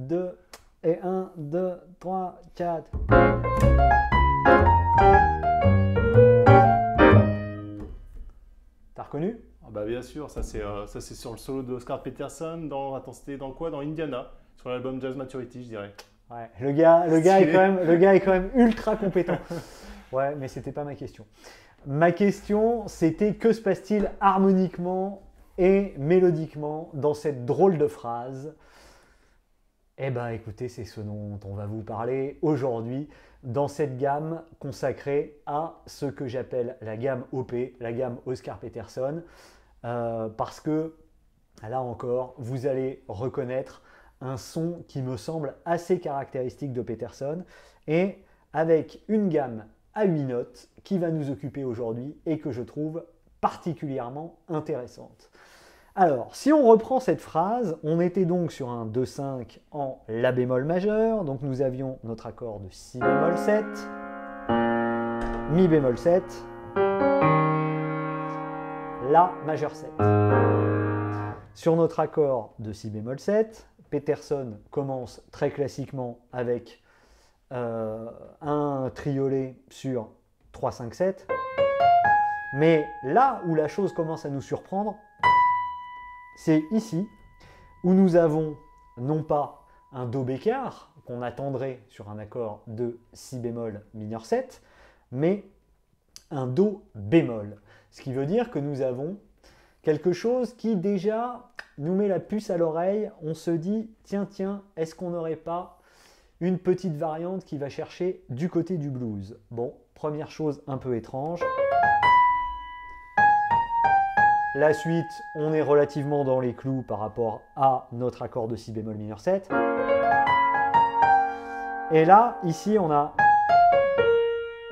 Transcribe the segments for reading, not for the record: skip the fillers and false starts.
2, et 1, 2, 3, 4. T'as reconnu? Ah bah bien sûr, ça c'est sur le solo de Oscar Peterson dans, attends, c'était dans quoi? Dans Indiana, sur l'album Jazz Maturity, je dirais. Ouais, le gars est quand même ultra compétent. Ouais, mais c'était pas ma question. Ma question, c'était que se passe-t-il harmoniquement et mélodiquement dans cette drôle de phrase? Eh bien, écoutez, c'est ce dont on va vous parler aujourd'hui dans cette gamme consacrée à ce que j'appelle la gamme OP, la gamme Oscar Peterson, parce que, là encore, vous allez reconnaître un son qui me semble assez caractéristique de Peterson, et avec une gamme à 8 notes qui va nous occuper aujourd'hui et que je trouve particulièrement intéressante. Alors, si on reprend cette phrase, on était donc sur un 2-5 en La bémol majeur, donc nous avions notre accord de Si bémol 7, Mi bémol 7, La majeur 7. Sur notre accord de Si bémol 7, Peterson commence très classiquement avec un triolet sur 3-5-7, mais là où la chose commence à nous surprendre, c'est ici où nous avons non pas un Do bécard qu'on attendrait sur un accord de Si bémol mineur 7, mais un Do bémol. Ce qui veut dire que nous avons quelque chose qui déjà nous met la puce à l'oreille. On se dit, tiens, est-ce qu'on n'aurait pas une petite variante qui va chercher du côté du blues? Bon, première chose un peu étrange. La suite, on est relativement dans les clous par rapport à notre accord de Si bémol mineur 7. Et là, ici,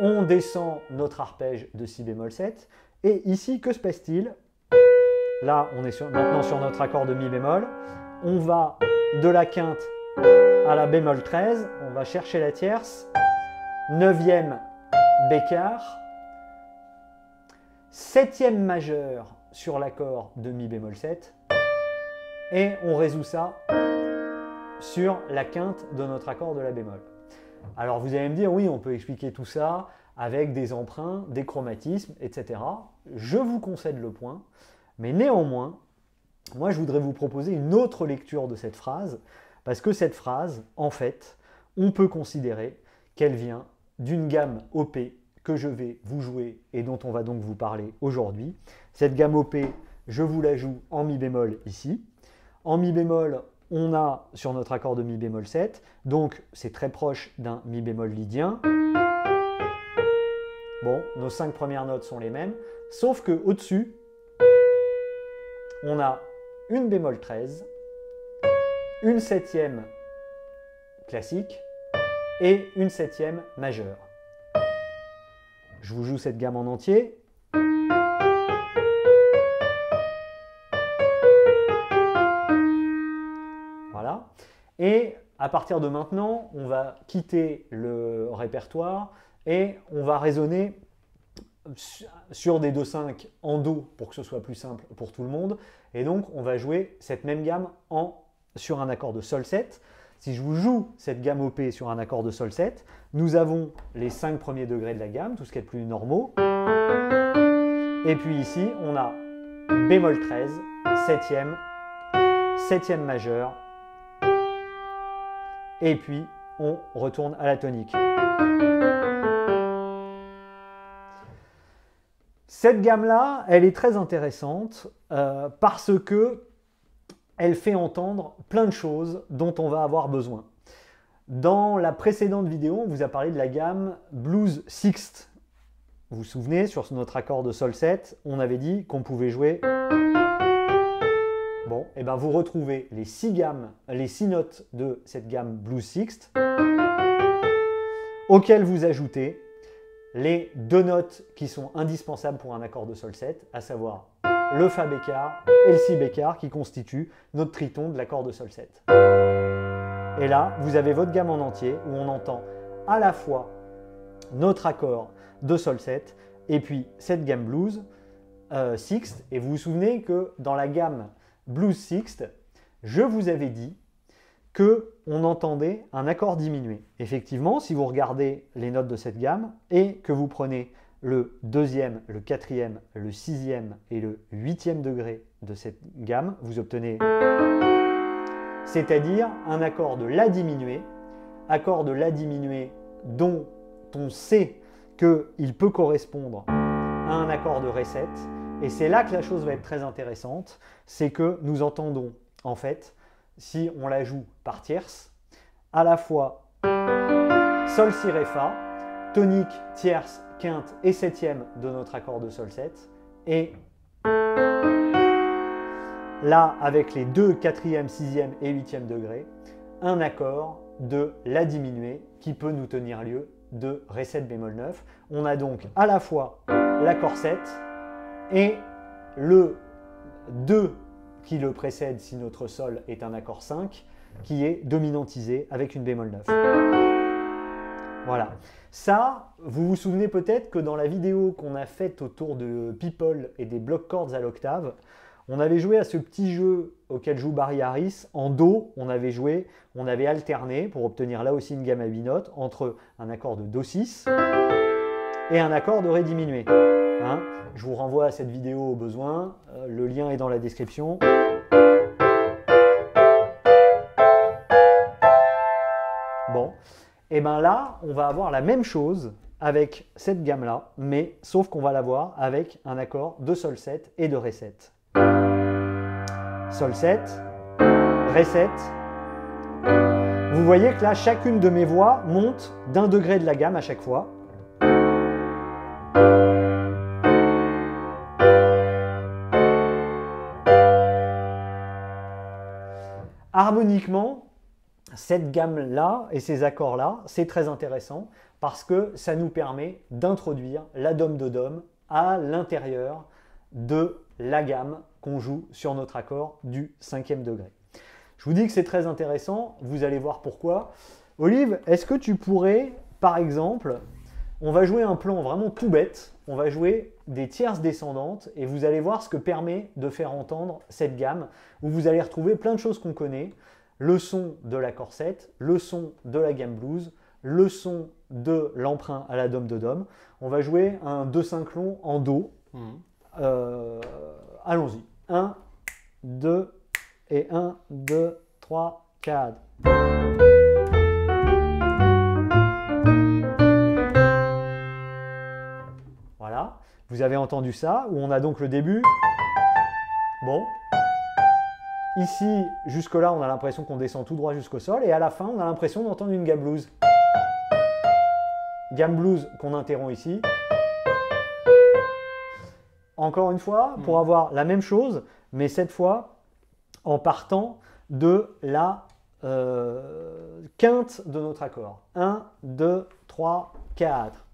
on descend notre arpège de Si bémol 7. Et ici, que se passe-t-il? Là, on est maintenant sur notre accord de Mi bémol. On va de la quinte à la bémol 13. On va chercher la tierce. 9e bécard. 7e majeur sur l'accord de Mi bémol 7, et on résout ça sur la quinte de notre accord de La bémol. Alors vous allez me dire, oui, on peut expliquer tout ça avec des emprunts, des chromatismes, etc. Je vous concède le point, mais néanmoins, moi je voudrais vous proposer une autre lecture de cette phrase, parce que cette phrase, en fait, on peut considérer qu'elle vient d'une gamme OP que je vais vous jouer et dont on va donc vous parler aujourd'hui. Cette gamme OP, je vous la joue en Mi bémol ici. En Mi bémol, on a sur notre accord de Mi bémol 7, donc c'est très proche d'un Mi bémol lydien. Bon, nos 5 premières notes sont les mêmes, sauf que au-dessus, on a une bémol 13, une 7e classique et une 7e majeure. Je vous joue cette gamme en entier. Voilà. Et à partir de maintenant, on va quitter le répertoire et on va raisonner sur des 2-5 en Do pour que ce soit plus simple pour tout le monde. Et donc, on va jouer cette même gamme sur un accord de Sol 7. Si je vous joue cette gamme OP sur un accord de Sol 7, nous avons les 5 premiers degrés de la gamme, tout ce qui est le plus normaux. Et puis ici, on a bémol 13, 7e, 7e majeur, et puis on retourne à la tonique. Cette gamme-là, elle est très intéressante parce que elle fait entendre plein de choses dont on va avoir besoin. Dans la précédente vidéo, on vous a parlé de la gamme Blues Sixth. Vous vous souvenez, sur notre accord de Sol 7, on avait dit qu'on pouvait jouer... Bon, et bien vous retrouvez les 6 notes de cette gamme Blues Sixth, auxquelles vous ajoutez les 2 notes qui sont indispensables pour un accord de Sol 7, à savoir le Fa bécard et le Si bécard qui constituent notre triton de l'accord de Sol 7. Et là, vous avez votre gamme en entier où on entend à la fois notre accord de Sol 7 et puis cette gamme Blues Sixth. Et vous vous souvenez que dans la gamme Blues Sixth, je vous avais dit qu'on entendait un accord diminué. Effectivement, si vous regardez les notes de cette gamme et que vous prenez le deuxième, le quatrième, le sixième et le huitième degré de cette gamme, vous obtenez, c'est-à-dire un accord de La diminué, accord de La diminué dont on sait qu'il peut correspondre à un accord de Ré7. Et c'est là que la chose va être très intéressante, c'est que nous entendons, en fait, si on la joue par tierce, à la fois Sol, Si, Ré, Fa, tonique, tierce, quinte et septième de notre accord de Sol 7, et là, avec les deux quatrième, sixième et huitième degrés, un accord de La diminué qui peut nous tenir lieu de Ré7 bémol 9. On a donc à la fois l'accord 7 et le 2 qui le précède si notre Sol est un accord 5, qui est dominantisé avec une bémol 9. Voilà. Ça, vous vous souvenez peut-être que dans la vidéo qu'on a faite autour de People et des block chords à l'octave, on avait joué à ce petit jeu auquel joue Barry Harris. En Do, on avait alterné pour obtenir là aussi une gamme à 8 notes entre un accord de Do6 et un accord de Ré diminué. Hein, je vous renvoie à cette vidéo au besoin, le lien est dans la description. Bon, et bien là, on va avoir la même chose avec cette gamme-là, mais sauf qu'on va l'avoir avec un accord de Sol 7 et de Ré 7. Sol 7, Ré 7. Vous voyez que là, chacune de mes voix monte d'un degré de la gamme à chaque fois. Harmoniquement, cette gamme-là et ces accords-là, c'est très intéressant parce que ça nous permet d'introduire la dom de dom à l'intérieur de la gamme qu'on joue sur notre accord du cinquième degré. Je vous dis que c'est très intéressant, vous allez voir pourquoi. Olive, est-ce que tu pourrais, par exemple, on va jouer un plan vraiment tout bête, on va jouer des tierces descendantes et vous allez voir ce que permet de faire entendre cette gamme où vous allez retrouver plein de choses qu'on connaît, le son de l'accord 7, le son de la gamme blues, le son de l'emprunt à la dom de dom. On va jouer un 2-5 long en Do. Allons-y. 1, 2 et 1, 2, 3, 4. Voilà. Vous avez entendu ça, où on a donc le début. Bon. Ici, jusque-là, on a l'impression qu'on descend tout droit jusqu'au sol. Et à la fin, on a l'impression d'entendre une gamme blues. Gamme blues qu'on interrompt ici. Encore une fois, pour avoir la même chose, mais cette fois en partant de la quinte de notre accord. 1, 2, 3, 4.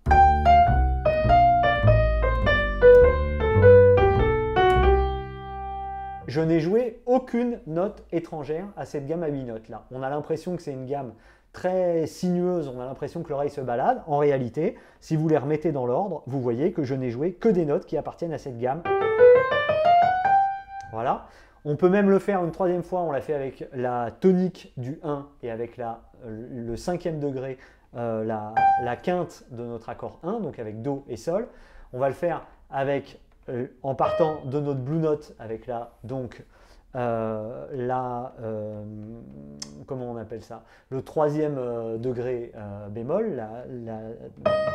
Je n'ai joué aucune note étrangère à cette gamme à 8 notes là. On a l'impression que c'est une gamme très sinueuse, on a l'impression que l'oreille se balade. En réalité, si vous les remettez dans l'ordre, vous voyez que je n'ai joué que des notes qui appartiennent à cette gamme. Voilà. On peut même le faire une troisième fois, on l'a fait avec la tonique du 1 et avec le cinquième degré, la quinte de notre accord 1, donc avec Do et Sol. On va le faire avec, en partant de notre blue note avec comment on appelle ça, le troisième degré bémol, la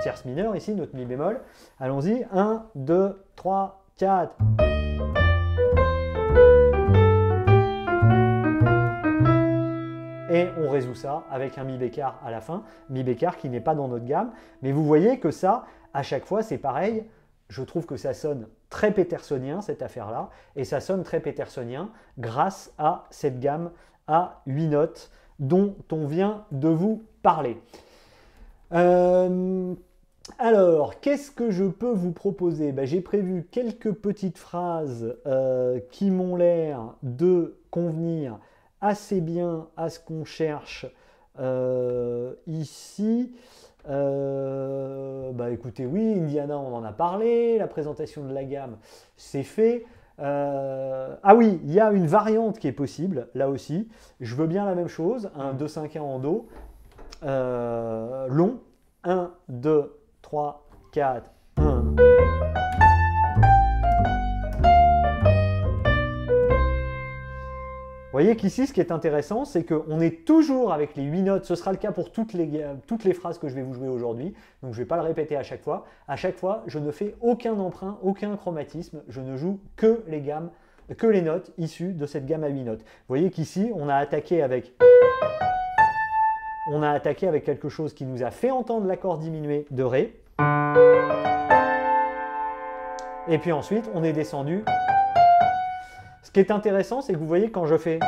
tierce mineure ici, notre mi bémol. Allons-y, 1, 2, 3, 4. Et on résout ça avec un mi bécard à la fin, mi bécard qui n'est pas dans notre gamme. Mais vous voyez que ça, à chaque fois, c'est pareil. Je trouve que ça sonne très pétersonien, cette affaire-là, et ça sonne très pétersonien grâce à cette gamme à 8 notes dont on vient de vous parler. Alors, qu'est-ce que je peux vous proposer? J'ai prévu quelques petites phrases qui m'ont l'air de convenir assez bien à ce qu'on cherche ici. Écoutez, oui, Indiana, on en a parlé, la présentation de la gamme, c'est fait. Ah oui, il y a une variante qui est possible, là aussi. Je veux bien la même chose, un 2-5-1 en Do, long, 1, 2, 3, 4, 1. Vous voyez qu'ici, ce qui est intéressant, c'est qu'on est toujours avec les 8 notes. Ce sera le cas pour toutes les phrases que je vais vous jouer aujourd'hui. Donc, je ne vais pas le répéter à chaque fois. À chaque fois, je ne fais aucun emprunt, aucun chromatisme. Je ne joue que les gammes, que les notes issues de cette gamme à 8 notes. Vous voyez qu'ici, on a attaqué avec quelque chose qui nous a fait entendre l'accord diminué de Ré. Et puis ensuite, on est descendu. Ce qui est intéressant, c'est que vous voyez quand je fais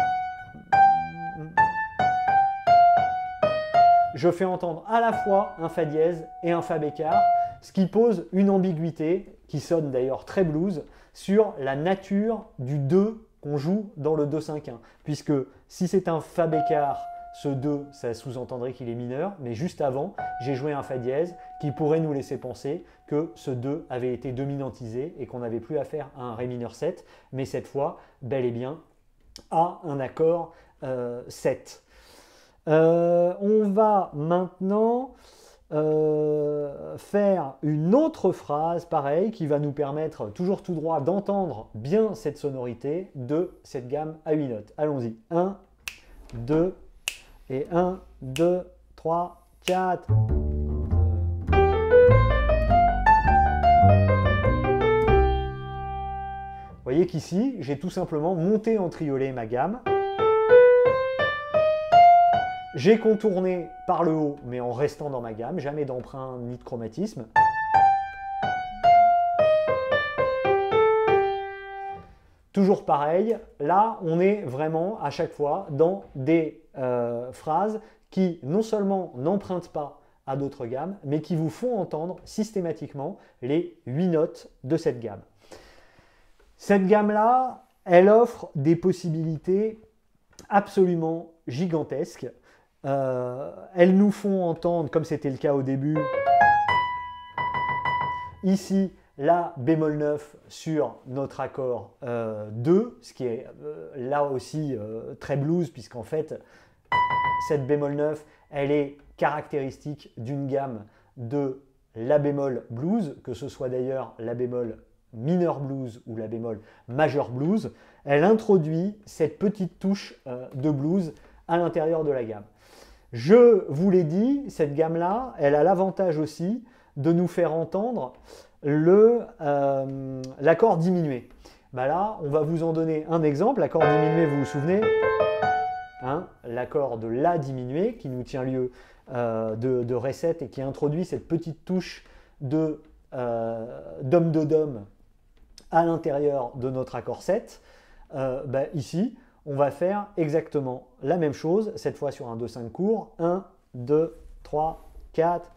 entendre à la fois un Fa dièse et un Fa bécard, ce qui pose une ambiguïté, qui sonne d'ailleurs très blues, sur la nature du 2 qu'on joue dans le 2-5-1. Puisque si c'est un Fa bécard, ce 2, ça sous-entendrait qu'il est mineur, mais juste avant, j'ai joué un Fa dièse qui pourrait nous laisser penser que ce 2 avait été dominantisé et qu'on n'avait plus affaire à un Ré mineur 7, mais cette fois, bel et bien, à un accord 7. On va maintenant faire une autre phrase, pareil, qui va nous permettre, toujours tout droit, d'entendre bien cette sonorité de cette gamme à 8 notes. Allons-y. 1, 2, et 1, 2, 3, 4. Vous voyez qu'ici, j'ai tout simplement monté en triolet ma gamme. J'ai contourné par le haut, mais en restant dans ma gamme, jamais d'emprunt ni de chromatisme. Toujours pareil, là on est vraiment à chaque fois dans des phrases qui non seulement n'empruntent pas à d'autres gammes, mais qui vous font entendre systématiquement les 8 notes de cette gamme. Cette gamme-là, elle offre des possibilités absolument gigantesques. Elles nous font entendre, comme c'était le cas au début, ici, la bémol 9 sur notre accord 2, ce qui est là aussi très blues, puisqu'en fait, cette bémol 9, elle est caractéristique d'une gamme de la bémol blues, que ce soit d'ailleurs la bémol mineur blues ou la bémol majeur blues. Elle introduit cette petite touche de blues à l'intérieur de la gamme. Je vous l'ai dit, cette gamme-là, elle a l'avantage aussi de nous faire entendre l'accord diminué. Bah là, on va vous en donner un exemple. L'accord diminué, vous vous souvenez, hein, l'accord de La diminué qui nous tient lieu de Ré 7 et qui introduit cette petite touche de Dom de Dom à l'intérieur de notre accord 7. Bah ici, on va faire exactement la même chose, cette fois sur un 2-5 court. 1, 2, 3, 4.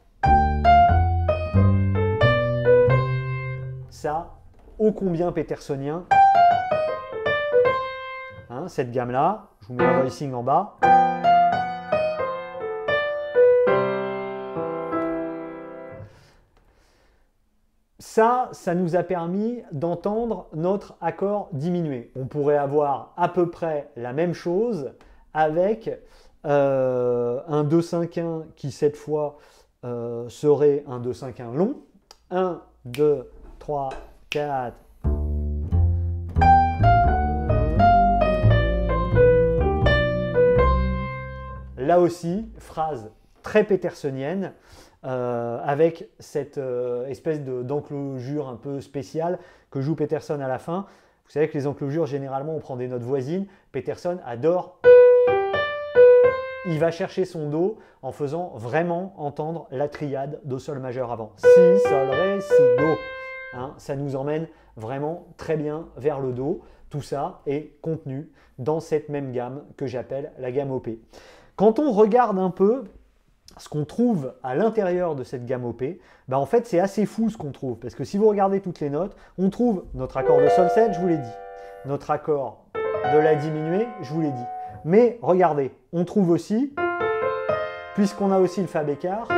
Ça, ô combien pétersonien. Hein, cette gamme-là, je vous mets un voicing en bas. Ça nous a permis d'entendre notre accord diminué. On pourrait avoir à peu près la même chose avec un 2-5-1 qui cette fois serait un 2-5-1 long. 1, 2, 3, 4. Là aussi, phrase très pétersonienne. Avec cette espèce d'enclosure un peu spéciale que joue Peterson à la fin. Vous savez que les enclosures, généralement, on prend des notes voisines. Peterson adore. Il va chercher son Do en faisant vraiment entendre la triade Do sol majeur avant. Si, sol, ré, si, do. Hein, ça nous emmène vraiment très bien vers le Do. Tout ça est contenu dans cette même gamme que j'appelle la gamme OP. Quand on regarde un peu ce qu'on trouve à l'intérieur de cette gamme OP, ben en fait c'est assez fou ce qu'on trouve, parce que si vous regardez toutes les notes, on trouve notre accord de Sol 7, je vous l'ai dit, notre accord de La diminué, je vous l'ai dit, mais regardez, on trouve aussi, puisqu'on a aussi le Fa bécard,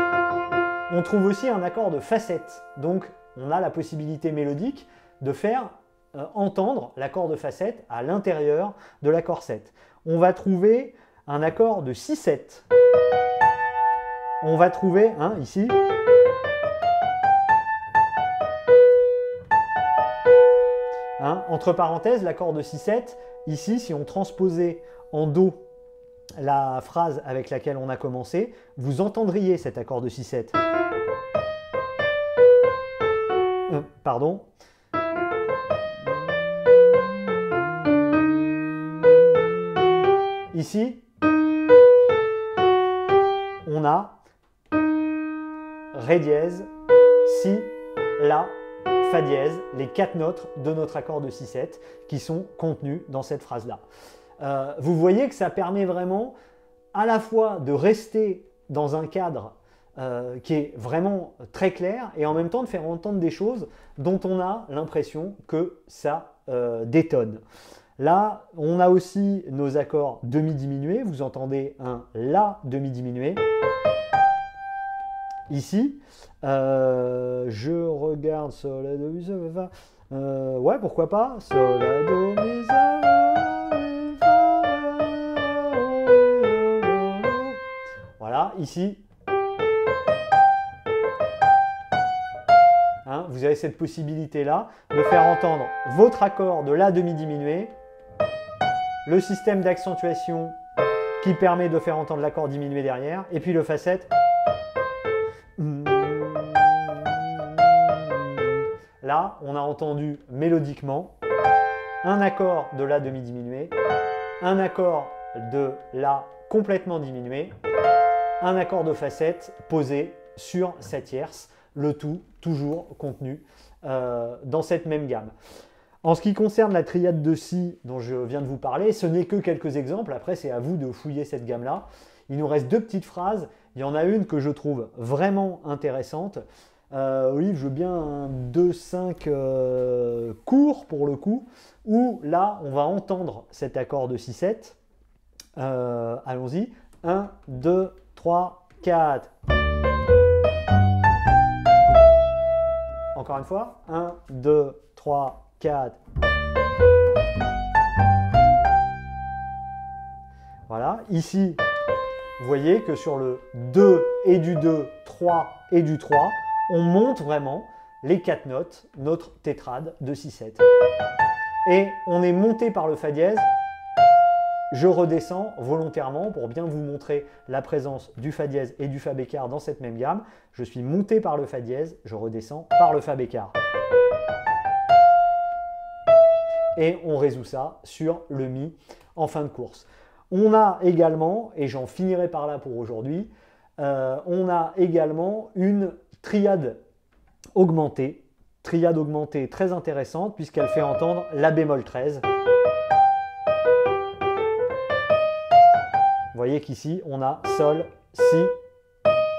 on trouve aussi un accord de Fa 7, donc on a la possibilité mélodique de faire entendre l'accord de Fa7 à l'intérieur de l'accord 7. On va trouver un accord de Si7. On va trouver, ici, entre parenthèses, l'accord de Si7, ici, si on transposait en Do la phrase avec laquelle on a commencé, vous entendriez cet accord de Si7. Pardon. Ici, on a Ré dièse, Si, La, Fa dièse, les 4 notes de notre accord de Si7 qui sont contenues dans cette phrase-là. Vous voyez que ça permet vraiment à la fois de rester dans un cadre qui est vraiment très clair et en même temps de faire entendre des choses dont on a l'impression que ça détonne. Là, on a aussi nos accords demi-diminués. Vous entendez un La demi-diminué. Ici, je regarde Sol, La, Do, Mi, Fa. Ouais, pourquoi pas. Sol, La, Do, Mi, Fa. Voilà, ici. Vous avez cette possibilité-là de faire entendre votre accord de La demi-diminué, le système d'accentuation qui permet de faire entendre l'accord diminué derrière, et puis le Fa7. Là, on a entendu mélodiquement un accord de La demi-diminué, un accord de La complètement diminué, un accord de Fa7 posé sur 7 tierces, le tout toujours contenu dans cette même gamme. En ce qui concerne la triade de Si dont je viens de vous parler, ce n'est que quelques exemples, après c'est à vous de fouiller cette gamme-là. Il nous reste 2 petites phrases, il y en a une que je trouve vraiment intéressante. Olive, je veux bien un 2-5 court pour le coup, où là on va entendre cet accord de Si7. Allons-y, 1, 2, 3, 4. Encore une fois, 1, 2, 3, 4. Voilà, ici, vous voyez que sur le 2 et du 2, 3 et du 3, on monte vraiment les 4 notes, notre tétrade de Si7. Et on est monté par le Fa dièse. Je redescends volontairement pour bien vous montrer la présence du Fa dièse et du Fa bécard dans cette même gamme. Je suis monté par le Fa dièse, je redescends par le Fa bécard. Et on résout ça sur le Mi en fin de course. On a également, et j'en finirai par là pour aujourd'hui, on a également une triade augmentée très intéressante puisqu'elle fait entendre La bémol 13. Vous voyez qu'ici, on a Sol, Si,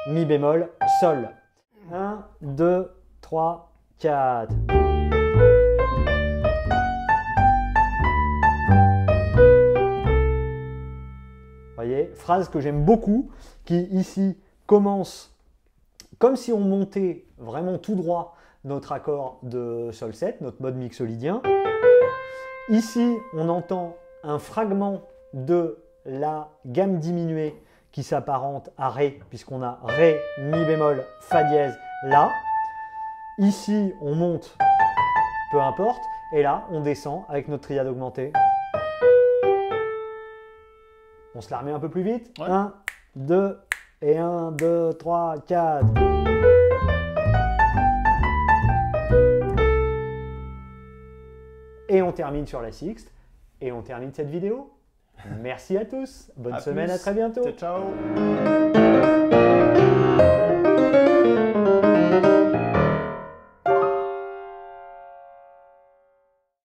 Mi bémol, Sol. 1, 2, 3, 4. Vous voyez, phrase que j'aime beaucoup, qui ici commence comme si on montait vraiment tout droit notre accord de Sol 7, notre mode mixolydien. Ici, on entend un fragment de la gamme diminuée qui s'apparente à Ré, puisqu'on a Ré, Mi bémol, Fa dièse, La. Ici, on monte, peu importe, et là, on descend avec notre triade augmentée. On se la remet un peu plus vite. Ouais. 1, 2, et 1, 2, 3, 4. Et on termine sur la sixte, et on termine cette vidéo. Merci à tous, bonne semaine, à très bientôt. Ciao, ciao.